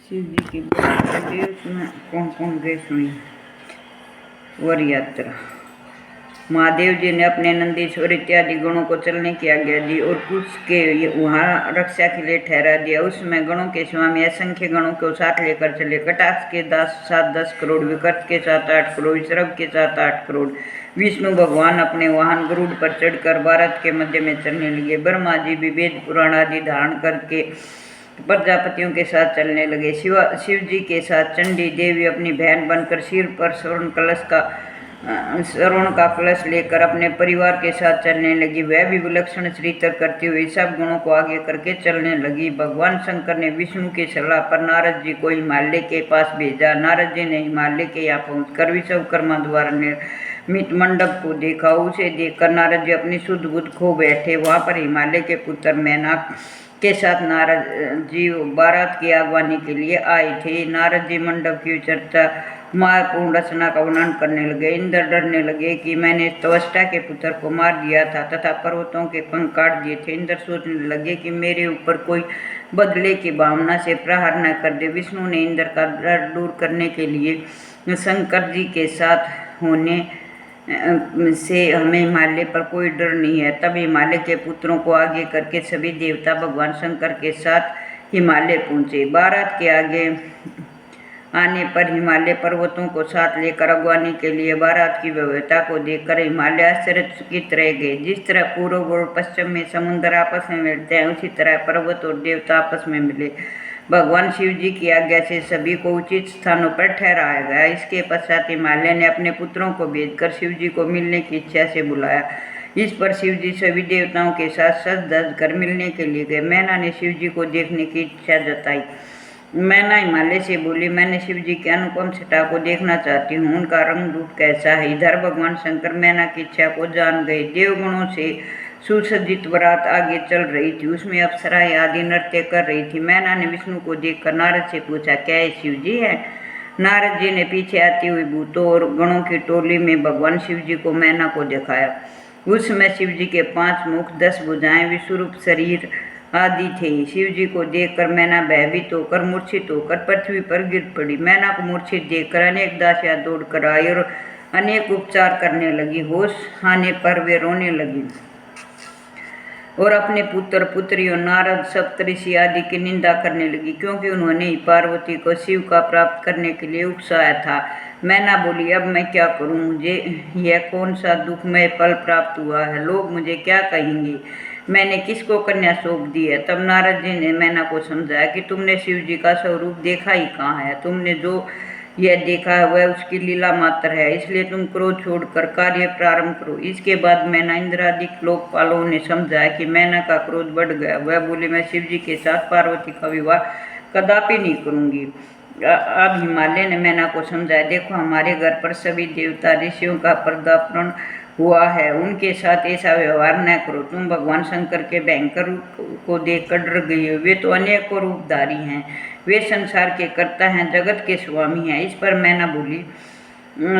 शिव जी की बड़ी उसमें कौन कौन गए सुनी। वर यात्रा। महादेव जी ने अपने नंदीश्वर इत्यादि गणों को चलने की आज्ञा दी और कुछ के वहाँ रक्षा के लिए ठहरा दिया। उसमें गणों के स्वामी असंख्य गणों को साथ लेकर चले। कटाक्ष के साथ 10 करोड़, विकट के साथ 8 करोड़, विश्रभ के साथ 8 करोड़। विष्णु भगवान अपने वाहन गरुड़ पर चढ़कर भारत के मध्य में चलने लगे। ब्रह्मा जी भी वेद पुराण आदि धारण करके प्रजापतियों के साथ चलने लगे। शिव जी के साथ चंडी देवी अपनी बहन बनकर सिर पर श्रवण का कलश लेकर अपने परिवार के साथ चलने लगी। वह भी विलक्षण श्रीतर करती हुई सब गुणों को आगे करके चलने लगी। भगवान शंकर ने विष्णु की सलाह पर नारद जी को हिमालय के पास भेजा। नारद जी ने हिमालय के यहाँ पहुंचकर विश्वकर्मा द्वारा निर्मित मंडप को देखा। उसे देखकर नारद जी अपनी शुद्ध बुद्ध खो बैठे। वहाँ पर हिमालय के पुत्र मैनाक के साथ नारद जी बारात की अगवानी के लिए आए थे। नारद जी मंडप की चर्चा महत्वपूर्ण रचना का वर्णन करने लगे। इंद्र डरने लगे कि मैंने त्वष्टा के पुत्र को मार दिया था तथा पर्वतों के पंख काट दिए थे। इंद्र सोचने लगे कि मेरे ऊपर कोई बदले की भावना से प्रहार न कर दे। विष्णु ने इंद्र का डर दूर करने के लिए शंकर जी के साथ होने से हमें हिमालय पर कोई डर नहीं है। तब हिमालय के पुत्रों को आगे करके सभी देवता भगवान शंकर के साथ हिमालय पहुँचे। बारात के आगे आने पर हिमालय पर्वतों को साथ लेकर अगवानी के लिए बारात की व्यवस्था को देखकर हिमालय आश्चर्यचकित रह गए। जिस तरह पूर्व और पश्चिम में समुद्र आपस में मिलते हैं, उसी तरह पर्वत और देवता आपस में मिले। भगवान शिव जी की आज्ञा से सभी को उचित स्थानों पर ठहराया गया। इसके पश्चात हिमालय ने अपने पुत्रों को भेजकर शिव जी को मिलने की इच्छा से बुलाया। इस पर शिव जी सभी देवताओं के साथ सज धज कर मिलने के लिए गए। मैना ने शिव जी को देखने की इच्छा जताई। मैना हिमालय से बोली, मैंने शिव जी के अनुपम छटा को देखना चाहती हूँ, उनका रंग रूप कैसा है। इधर भगवान शंकर मैना की इच्छा को जान गए। देवगणों से सुसज्जित बारात आगे चल रही थी। उसमें अप्सराएं आदि नृत्य कर रही थी। मैना ने विष्णु को देखकर नारद से पूछा, क्या ये शिव जी है? नारद जी ने पीछे आती हुई भूतों और गणों की टोली में भगवान शिव जी को मैना को दिखाया। उस समय शिव जी के 5 मुख, 10 भुजाएं, विश्वरूप शरीर आदि थे। शिव जी को देखकर मैना भयभीत होकर मूर्छित होकर पृथ्वी पर गिर पड़ी। मैना को मूर्छित देखकर अनेक दासियां दौड़कर आई और अनेक उपचार करने लगी। होश आने पर वे रोने लगी और अपने पुत्र पुत्रियों नारद, सप्तऋषि आदि की निंदा करने लगी, क्योंकि उन्होंने ही पार्वती को शिव का प्राप्त करने के लिए उकसाया था। मैना बोली, अब मैं क्या करूं? मुझे यह कौन सा दुखमय फल प्राप्त हुआ है? लोग मुझे क्या कहेंगे? मैंने किसको कन्या सौंप दी है? तब नारद जी ने मैना को समझाया कि तुमने शिव जी का स्वरूप देखा ही कहाँ है। तुमने जो यह देखा है वह उसकी लीला मात्र है, इसलिए तुम क्रोध छोड़कर कार्य प्रारंभ करो। इसके बाद मैना इंद्रादिक लोकपालों ने समझाया कि मैना का क्रोध बढ़ गया। वह बोले, मैं शिव जी के साथ पार्वती का विवाह कदापि नहीं करूंगी। अब हिमालय ने मैना को समझाया, देखो हमारे घर पर सभी देवता ऋषियों का पदार्पण हुआ है, उनके साथ ऐसा व्यवहार न करो। तुम भगवान शंकर के भयंकर रूप को देखकर डर गई हो। वे तो अनेकों रूपधारी हैं, वे संसार के कर्ता हैं, जगत के स्वामी हैं। इस पर मैना बोली,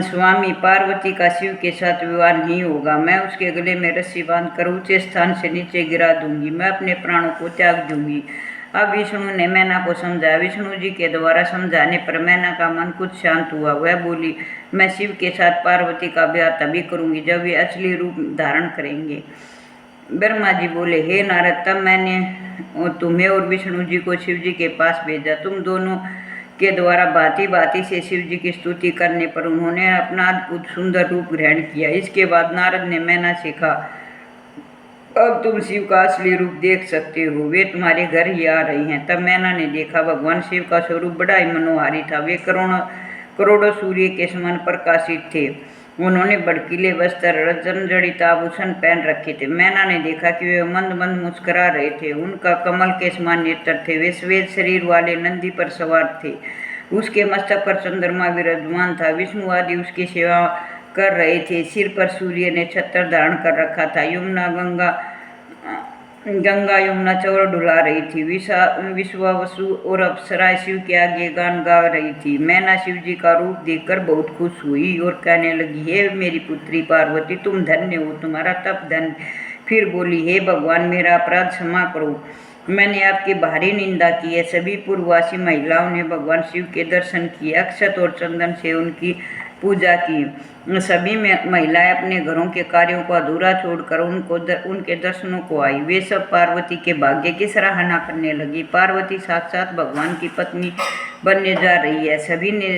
स्वामी, पार्वती का शिव के साथ विवाह नहीं होगा। मैं उसके गले में रस्सी बांधकर ऊंचे स्थान से नीचे गिरा दूंगी। मैं अपने प्राणों को त्याग दूंगी। अब विष्णु ने मैना को समझाया। विष्णु जी के द्वारा समझाने पर मैना का मन कुछ शांत हुआ। वह बोली, मैं शिव के साथ पार्वती का ब्याह तभी करूंगी जब वे असली रूप धारण करेंगे। ब्रह्मा जी बोले, हे नारद, तब मैंने तुम्हें और विष्णु जी को शिव जी के पास भेजा। तुम दोनों के द्वारा भांति भांति से शिव जी की स्तुति करने पर उन्होंने अपना अद्भुत सुंदर रूप ग्रहण किया। इसके बाद नारद ने मैना से कहा, अब तुम शिव का असली रूप देख सकते हो, वे तुम्हारे घर ही आ रही हैं। तब मैना ने देखा भगवान शिव का स्वरूप बड़ा ही मनोहारी था। वे करोड़ों सूर्य के समान प्रकाशित थे। उन्होंने भड़कीले वस्त्र, रजन जड़ित आभूषण पहन रखे थे। मैना ने देखा कि वे मंद मंद मुस्कुरा रहे थे। उनका कमल के समान नेत्र थे। वे श्वेत शरीर वाले नंदी पर सवार थे। उसके मस्तक पर चंद्रमा विराजमान था। विष्णु आदि उसकी सेवा कर रहे थे। सिर पर सूर्य ने छत्र धारण कर रखा था। गंगा यमुना चौर डुला रही थी। विश्वावसु और अप्सरा शिव के आगे गान गा रही थी। मैना शिव जी का रूप देखकर बहुत खुश हुई और कहने लगी, हे मेरी पुत्री पार्वती, तुम धन्य हो, तुम्हारा तप धन्य। फिर बोली, हे भगवान, मेरा अपराध क्षमा करो। मैंने आपकी भारी निंदा की है। सभी पूर्ववासी महिलाओं ने भगवान शिव के दर्शन किए, अक्षत और चंदन से उनकी पूजा की। सभी महिलाएं अपने घरों के कार्यों को अधूरा छोड़कर उनके दर्शनों को आई। वे सब पार्वती के भाग्य की सराहना करने लगी। पार्वती साक्षात भगवान की पत्नी बनने जा रही है। सभी ने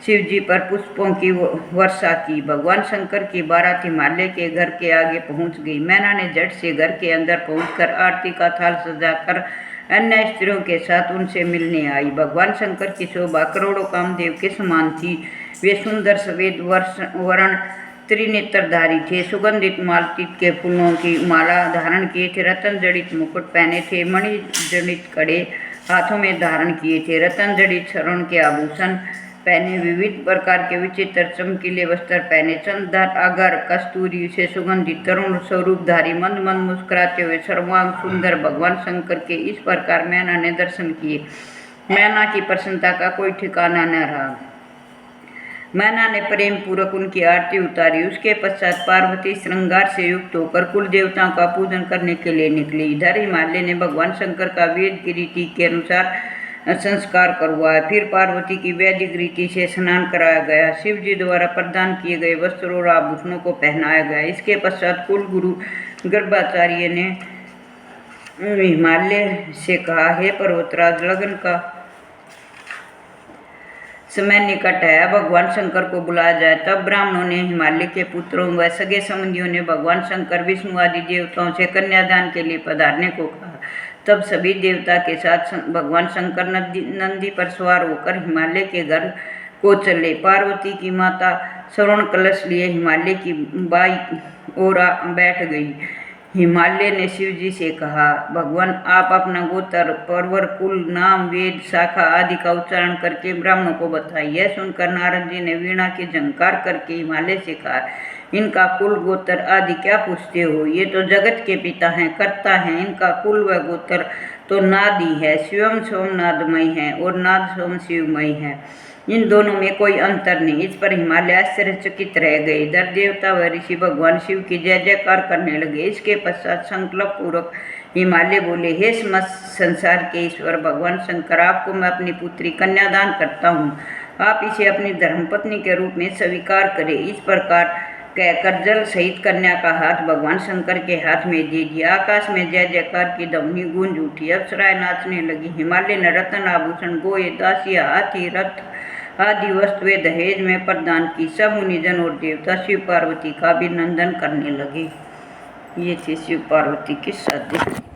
शिव जी पर पुष्पों की वर्षा की। भगवान शंकर की बारात हिमालय के घर के आगे पहुंच गई। मैना ने झट से घर के अंदर पहुंचकर आरती का थाल सजाकर अन्य स्त्रियों के साथ उनसे मिलने आई। भगवान शंकर की शोभा करोड़ों कामदेव के समान थी। वे सुंदर सफेद वर्ण त्रिनेत्रधारी थे। सुगंधित मालती के फूलों की माला धारण किए थे। रतन जड़ित मुकुट पहने थे। मणि जड़ित कड़े हाथों में धारण किए थे। रतन जड़ित स्वर्ण के आभूषण पहने, विविध प्रकार के विचित्र चमकीले वस्त्र पहने, चंदन अगर कस्तूरी से सुगंधित तरुण स्वरूपधारी मंद मंद मुस्कुराते हुए सर्वांग सुंदर भगवान शंकर के इस प्रकार मैना ने दर्शन किए। मैना की प्रसन्नता का कोई ठिकाना न रहा। मैना ने प्रेम पूर्वक उनकी आरती उतारी। उसके पश्चात पार्वती श्रृंगार से युक्त होकर कुल देवताओं का पूजन करने के लिए निकली। इधर हिमालय ने भगवान शंकर का वेद की रीति के अनुसार संस्कार करवाया। फिर पार्वती की वैदिक रीति से स्नान कराया गया। शिव जी द्वारा प्रदान किए गए वस्त्रों और आभूषणों को पहनाया गया। इसके पश्चात कुल गुरु गर्भाचार्य ने हिमालय से कहा, हे पर्वतराज, लगन का समय निकट है, भगवान शंकर को बुलाया जाए। तब ब्राह्मणों ने, हिमालय के पुत्रों व सगे संबंधियों ने भगवान शंकर, विष्णु आदि देवताओं से कन्यादान के लिए पधारने को कहा। तब सभी देवता के साथ भगवान शंकर नंदी पर सवार होकर हिमालय के घर को चले। पार्वती की माता स्वर्ण कलश लिए हिमालय की बाई ओर बैठ गई। हिमालय ने शिव जी से कहा, भगवान, आप अपना गोत्र, पर्वर, कुल, नाम, वेद, शाखा आदि का उच्चारण करके ब्राह्मणों को बताइए। यह सुनकर नारद जी ने वीणा की झंकार करके हिमालय से कहा, इनका कुल गोत्र आदि क्या पूछते हो? ये तो जगत के पिता हैं, कर्ता हैं। इनका कुल व गोत्र तो नाद ही है। शिवम सोम नादमय है और नाद सोम शिवमय है। इन दोनों में कोई अंतर नहीं। इस पर हिमालय आश्चर्यचकित रह गए। इधर देवता व ऋषि भगवान शिव की जय जयकार करने लगे। इसके पश्चात संकल्प पूर्वक हिमालय बोले, हे समस्त संसार के ईश्वर भगवान शंकर, आपको मैं अपनी पुत्री कन्यादान करता हूँ। आप इसे अपनी धर्मपत्नी के रूप में स्वीकार करें। इस प्रकार कहकर जल सहित कन्या का हाथ भगवान शंकर के हाथ में दे दिया। आकाश में जय जयकार की ध्वनि गूंज उठी। अप्सराएं नाचने लगी। हिमालय ने रत्न आभूषण, गोये, दासियां, हाथी, रथ आदि वस्तुएं दहेज में प्रदान की। सब मुनिजन और देवता शिव पार्वती का अभिनंदन करने लगे। ये थी शिव पार्वती की शादी।